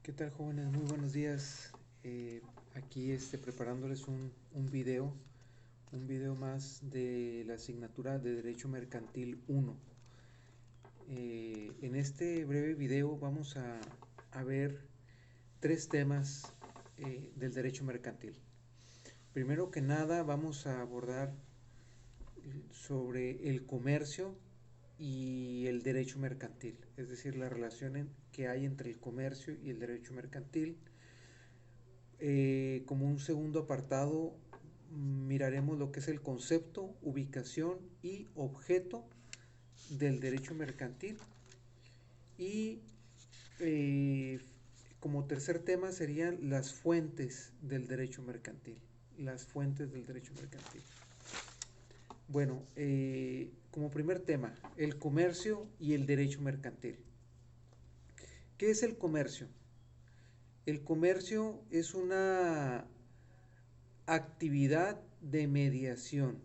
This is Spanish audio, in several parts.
¿Qué tal, jóvenes? Muy buenos días. Aquí preparándoles un video más de la asignatura de Derecho Mercantil 1. En este breve video vamos a ver tres temas del derecho mercantil. Primero que nada vamos a abordar sobre el comercio y el derecho mercantil, es decir, la relación que hay entre el comercio y el derecho mercantil. Como un segundo apartado, miraremos lo que es el concepto, ubicación y objeto del derecho mercantil. Y eh, como tercer tema serían las fuentes del derecho mercantil. Las fuentes del derecho mercantil. Bueno, como primer tema, el comercio y el derecho mercantil. ¿Qué es el comercio? El comercio es una actividad de mediación.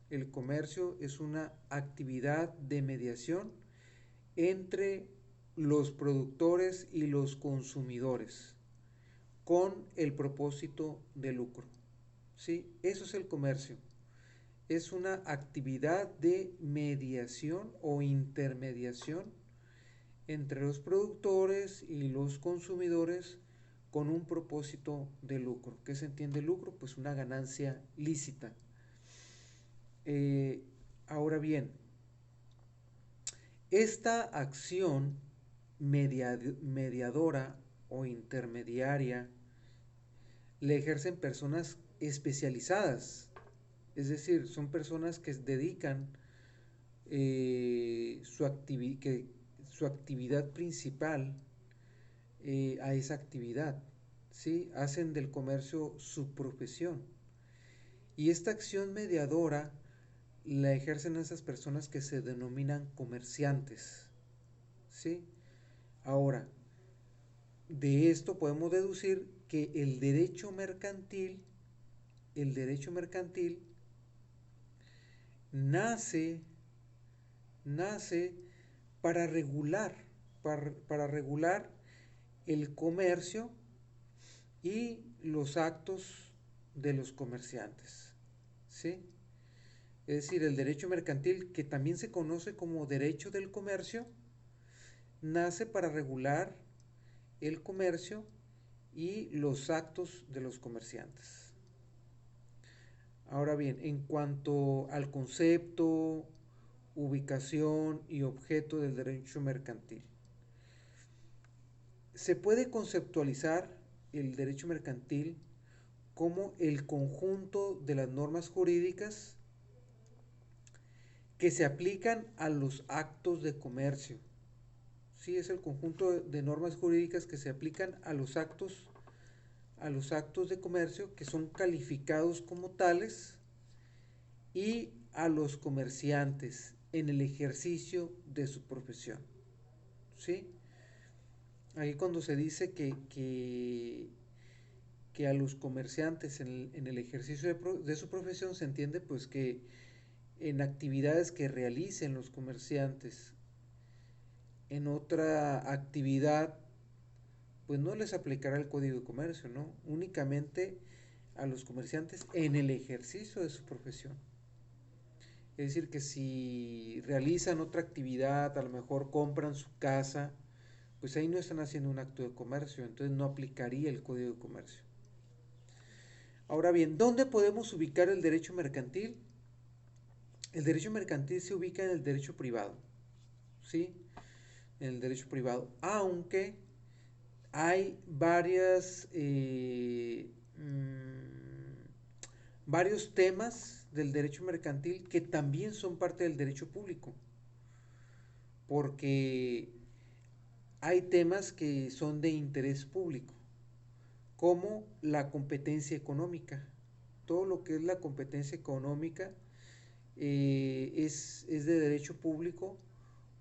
El comercio es una actividad de mediación entre los productores y los consumidores con el propósito de lucro. ¿Sí? Eso es el comercio. Es una actividad de mediación o intermediación entre los productores y los consumidores con un propósito de lucro. ¿Qué se entiende lucro? Pues una ganancia lícita. Eh, Ahora bien, esta acción mediadora o intermediaria le ejercen personas especializadas, es decir, son personas que dedican que su actividad principal a esa actividad, ¿sí? Hacen del comercio su profesión. Y esta acción mediadora la ejercen esas personas que se denominan comerciantes, ¿sí? Ahora, de esto podemos deducir que el derecho mercantil nace, nace para regular, para regular el comercio y los actos de los comerciantes, ¿sí? Es decir, el derecho mercantil, que también se conoce como derecho del comercio, nace para regular el comercio y los actos de los comerciantes. Ahora bien, en cuanto al concepto, ubicación y objeto del derecho mercantil, se puede conceptualizar el derecho mercantil como el conjunto de las normas jurídicas que se aplican a los actos de comercio. Sí, es el conjunto de normas jurídicas que se aplican a los actos de comercio que son calificados como tales y a los comerciantes en el ejercicio de su profesión. ¿Sí? Ahí cuando se dice que a los comerciantes en el ejercicio de su profesión se entiende pues que en actividades que realicen los comerciantes en otra actividad pues no les aplicará el código de comercio, ¿no? Únicamente a los comerciantes en el ejercicio de su profesión. Es decir, que si realizan otra actividad, a lo mejor compran su casa, pues ahí no están haciendo un acto de comercio, entonces no aplicaría el código de comercio. Ahora bien, ¿dónde podemos ubicar el derecho mercantil? El derecho mercantil se ubica en el derecho privado, ¿sí? En el derecho privado, aunque hay varios temas del derecho mercantil que también son parte del derecho público, porque hay temas que son de interés público, como la competencia económica. Todo lo que es la competencia económica es de derecho público.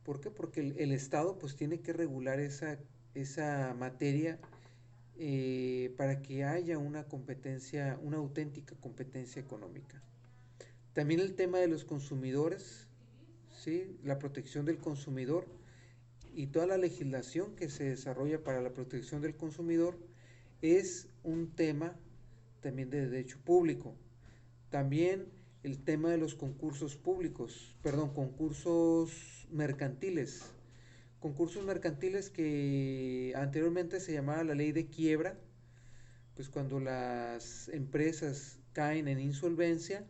¿Por qué? Porque el Estado pues tiene que regular esa materia para que haya una competencia, una auténtica competencia económica. También el tema de los consumidores, ¿sí? La protección del consumidor y toda la legislación que se desarrolla para la protección del consumidor es un tema también de derecho público. También el tema de los concursos públicos, perdón, concursos mercantiles. Concursos mercantiles que anteriormente se llamaba la ley de quiebra, pues cuando las empresas caen en insolvencia,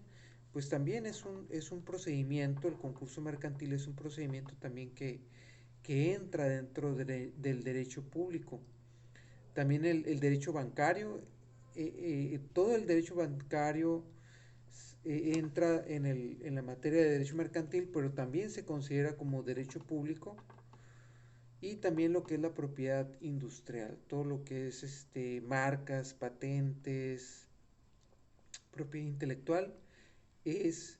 pues también es un procedimiento, el concurso mercantil es un procedimiento también que entra dentro del derecho público. También el derecho bancario, todo el derecho bancario entra en la materia de derecho mercantil, pero también se considera como derecho público. Y también lo que es la propiedad industrial, todo lo que es marcas, patentes, propiedad intelectual, es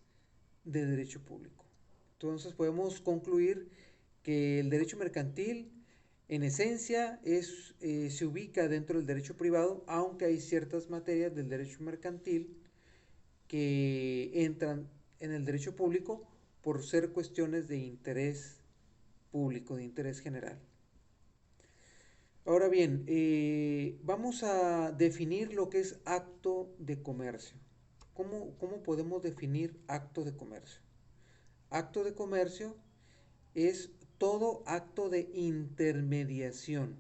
de derecho público. Entonces podemos concluir que el derecho mercantil en esencia se ubica dentro del derecho privado, aunque hay ciertas materias del derecho mercantil que entran en el derecho público por ser cuestiones de interés público, de interés general. Ahora bien, vamos a definir lo que es acto de comercio. ¿Cómo podemos definir acto de comercio? Acto de comercio es todo acto de intermediación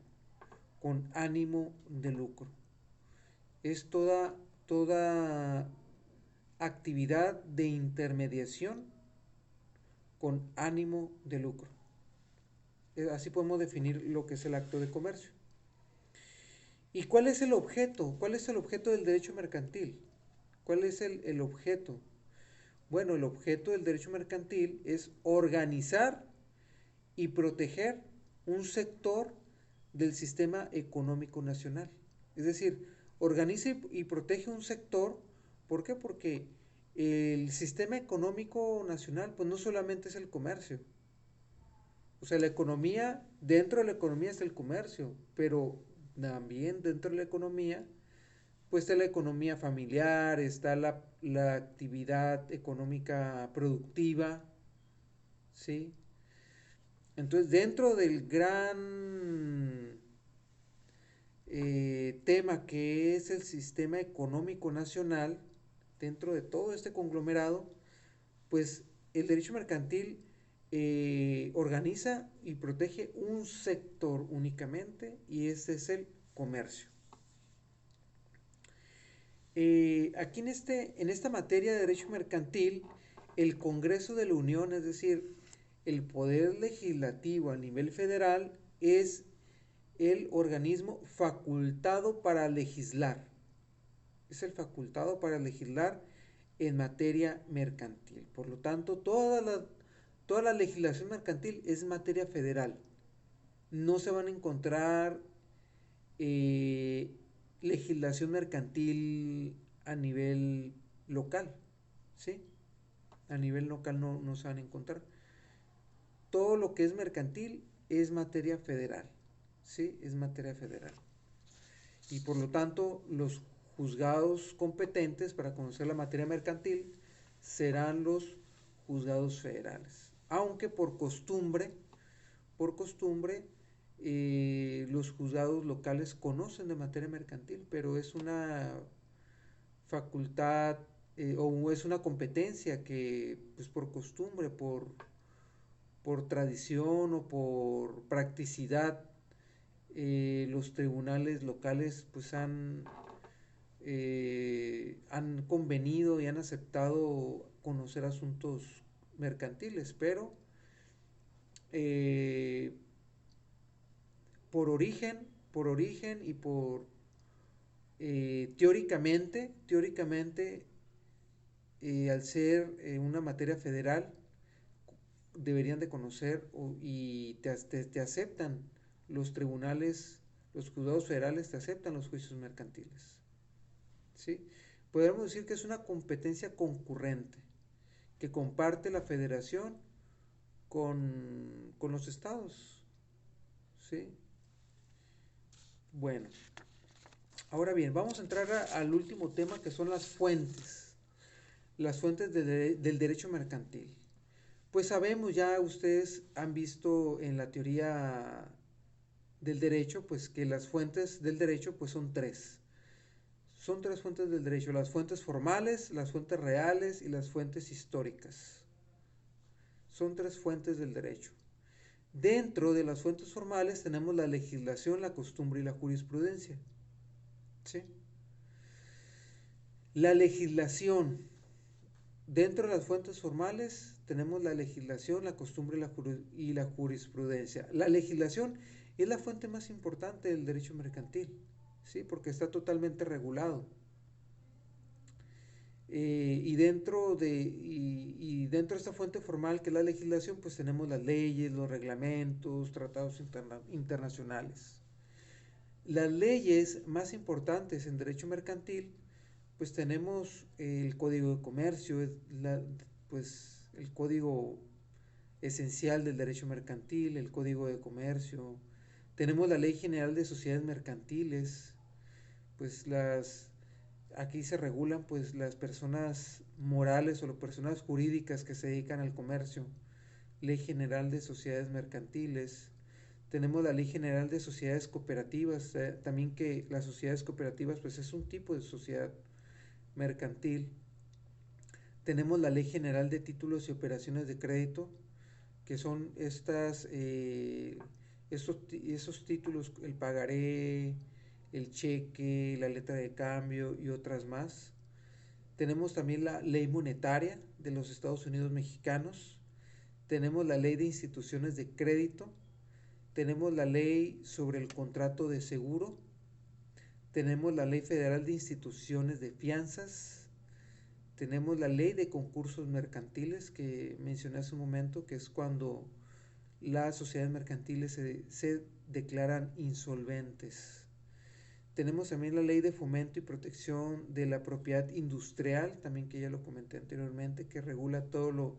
con ánimo de lucro. Es toda actividad de intermediación con ánimo de lucro. Así podemos definir lo que es el acto de comercio. ¿Y cuál es el objeto? ¿Cuál es el objeto del derecho mercantil? ¿Cuál es el objeto? Bueno, el objeto del derecho mercantil es organizar y proteger un sector del sistema económico nacional. Es decir, organiza y protege un sector. ¿Por qué? Porque el sistema económico nacional pues no solamente es el comercio. O sea, la economía, dentro de la economía está el comercio, pero también dentro de la economía pues está la economía familiar, está la actividad económica productiva, ¿sí? Entonces, dentro del gran tema que es el sistema económico nacional, dentro de todo este conglomerado, pues el derecho mercantil organiza y protege un sector únicamente y ese es el comercio. Aquí en esta materia de derecho mercantil, el Congreso de la Unión, es decir, el Poder Legislativo a nivel federal, es el organismo facultado para legislar. Es el facultado para legislar en materia mercantil. Por lo tanto, toda la legislación mercantil es materia federal. No se van a encontrar eh, legislación mercantil a nivel local, ¿sí? A nivel local no se van a encontrar. Todo lo que es mercantil es materia federal, ¿sí? Es materia federal. Y por lo tanto, los juzgados competentes para conocer la materia mercantil serán los juzgados federales. Aunque por costumbre, los juzgados locales conocen de materia mercantil, pero es una facultad o es una competencia que, pues por costumbre, por tradición o por practicidad, los tribunales locales pues han convenido y han aceptado conocer asuntos mercantiles, pero eh, por origen y por teóricamente al ser una materia federal, deberían de conocer y te aceptan los tribunales, los juzgados federales te aceptan los juicios mercantiles. ¿Sí? Podríamos decir que es una competencia concurrente que comparte la federación con los estados. ¿Sí? Bueno, ahora bien, vamos a entrar al último tema que son las fuentes del derecho mercantil. Pues sabemos, ya ustedes han visto en la teoría del derecho, pues que las fuentes del derecho pues son tres. Son tres fuentes del derecho, las fuentes formales, las fuentes reales y las fuentes históricas. Son tres fuentes del derecho. Dentro de las fuentes formales tenemos la legislación, la costumbre y la jurisprudencia. ¿Sí? La legislación. Dentro de las fuentes formales tenemos la legislación, la costumbre y la jurisprudencia. La legislación es la fuente más importante del derecho mercantil, ¿sí? Porque está totalmente regulado. Y dentro de esta fuente formal que es la legislación, pues tenemos las leyes, los reglamentos, tratados internacionales. Las leyes más importantes en derecho mercantil, pues tenemos el Código de Comercio, pues el código esencial del derecho mercantil, el Código de Comercio. Tenemos la Ley General de Sociedades Mercantiles, pues aquí se regulan pues las personas morales o las personas jurídicas que se dedican al comercio. Ley General de Sociedades Mercantiles. Tenemos la Ley General de Sociedades Cooperativas, también que las sociedades cooperativas pues es un tipo de sociedad mercantil. Tenemos la Ley General de Títulos y Operaciones de Crédito, que son esos títulos, el pagaré, el cheque, la letra de cambio y otras más. Tenemos también la Ley Monetaria de los Estados Unidos Mexicanos. Tenemos la Ley de Instituciones de Crédito. Tenemos la Ley sobre el Contrato de Seguro. Tenemos la Ley Federal de Instituciones de Fianzas. Tenemos la Ley de Concursos Mercantiles que mencioné hace un momento, que es cuando las sociedades mercantiles se declaran insolventes. Tenemos también la Ley de Fomento y Protección de la Propiedad Industrial, también que ya lo comenté anteriormente, que regula todo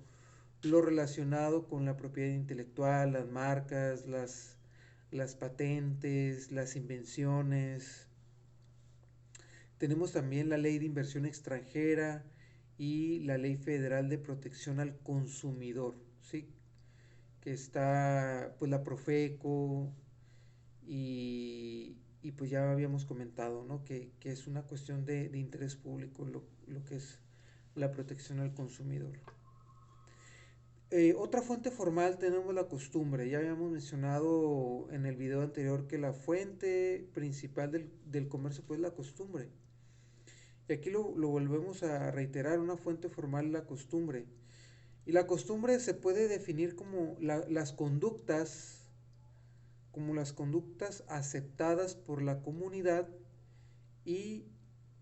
lo relacionado con la propiedad intelectual, las marcas, las patentes, las invenciones. Tenemos también la Ley de Inversión Extranjera y la Ley Federal de Protección al Consumidor, ¿sí? Que está pues la Profeco y pues ya habíamos comentado, ¿no? Que es una cuestión de interés público lo que es la protección al consumidor. Otra fuente formal tenemos la costumbre. Ya habíamos mencionado en el video anterior que la fuente principal del comercio pues es la costumbre. Y aquí lo volvemos a reiterar, una fuente formal es la costumbre. Y la costumbre se puede definir como las conductas aceptadas por la comunidad y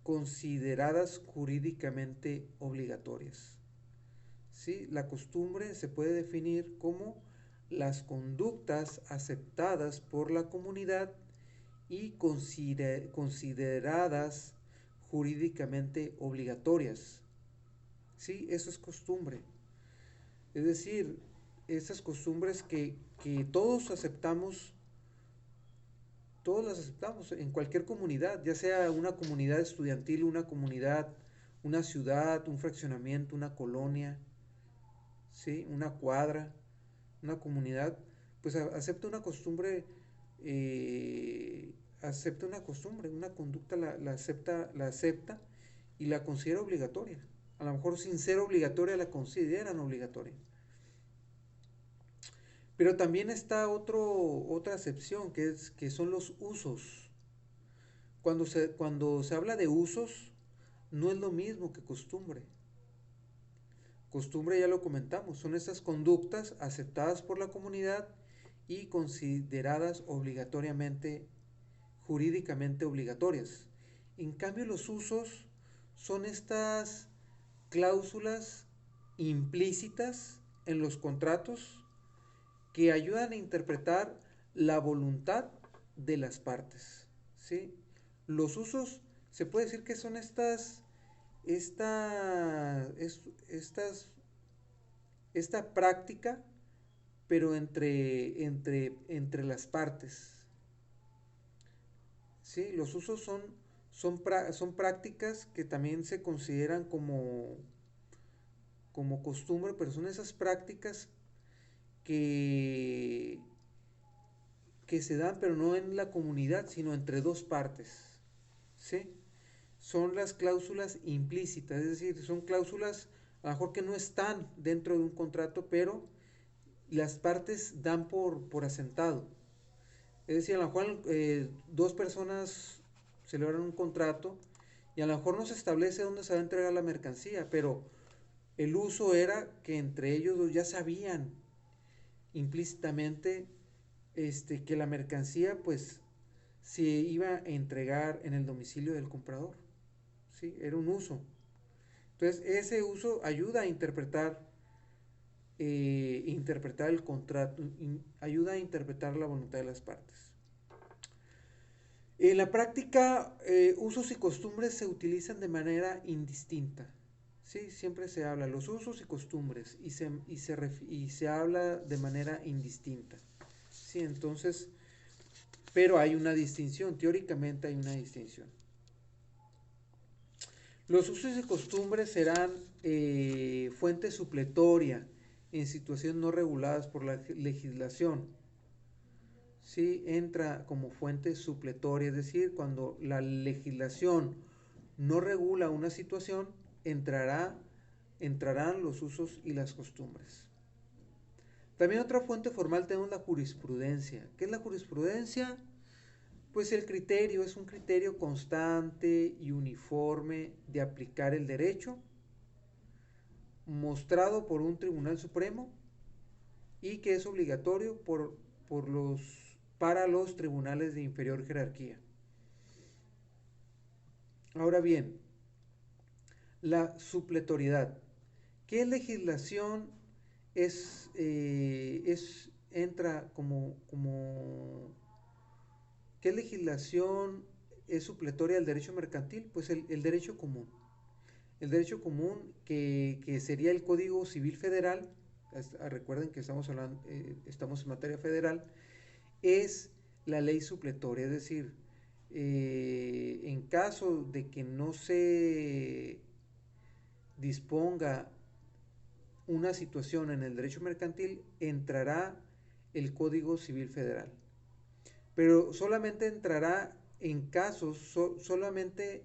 consideradas jurídicamente obligatorias. ¿Sí? La costumbre se puede definir como las conductas aceptadas por la comunidad y consideradas jurídicamente obligatorias. ¿Sí? Eso es costumbre. Es decir, esas costumbres que todos las aceptamos en cualquier comunidad, ya sea una comunidad estudiantil, una comunidad, una ciudad, un fraccionamiento, una colonia, ¿sí? Una cuadra, una comunidad, pues acepta una costumbre, una conducta la acepta y la considera obligatoria. A lo mejor sin ser obligatoria la consideran obligatoria. Pero también está otra acepción que son los usos. Cuando se habla de usos, no es lo mismo que costumbre. Costumbre ya lo comentamos, son esas conductas aceptadas por la comunidad y consideradas obligatoriamente, jurídicamente obligatorias. En cambio, los usos son estas cláusulas implícitas en los contratos que ayudan a interpretar la voluntad de las partes. ¿Sí? Los usos se puede decir que son esta, estas, esta práctica, pero entre las partes. ¿Sí? Los usos son prácticas que también se consideran como costumbre, pero son esas prácticas que, que se dan, pero no en la comunidad, sino entre dos partes. ¿Sí? Son las cláusulas implícitas, es decir, son cláusulas a lo mejor que no están dentro de un contrato, pero las partes dan por asentado. Es decir, a lo mejor dos personas celebran un contrato y a lo mejor no se establece dónde se va a entregar la mercancía, pero el uso era que entre ellos dos ya sabían implícitamente que la mercancía pues se iba a entregar en el domicilio del comprador. ¿Sí? Era un uso. Entonces, ese uso ayuda a interpretar el contrato, ayuda a interpretar la voluntad de las partes. En la práctica, usos y costumbres se utilizan de manera indistinta. Sí, siempre se habla los usos y costumbres y se habla de manera indistinta. Sí, entonces, pero hay una distinción, teóricamente hay una distinción. Los usos y costumbres serán fuente supletoria en situaciones no reguladas por la legislación. Sí, entra como fuente supletoria, es decir, cuando la legislación no regula una situación, entrarán los usos y las costumbres. También otra fuente formal tenemos la jurisprudencia. ¿Qué es la jurisprudencia? Pues el criterio es un criterio constante y uniforme de aplicar el derecho, mostrado por un tribunal supremo y que es obligatorio para los tribunales de inferior jerarquía. Ahora bien, la supletoriedad. ¿Qué legislación entra qué legislación es supletoria al derecho mercantil? Pues el derecho común. El derecho común que sería el Código Civil Federal, recuerden que estamos en materia federal, es la ley supletoria, es decir, en caso de que no se disponga una situación en el derecho mercantil, entrará el Código Civil Federal. Pero solamente entrará en casos, solamente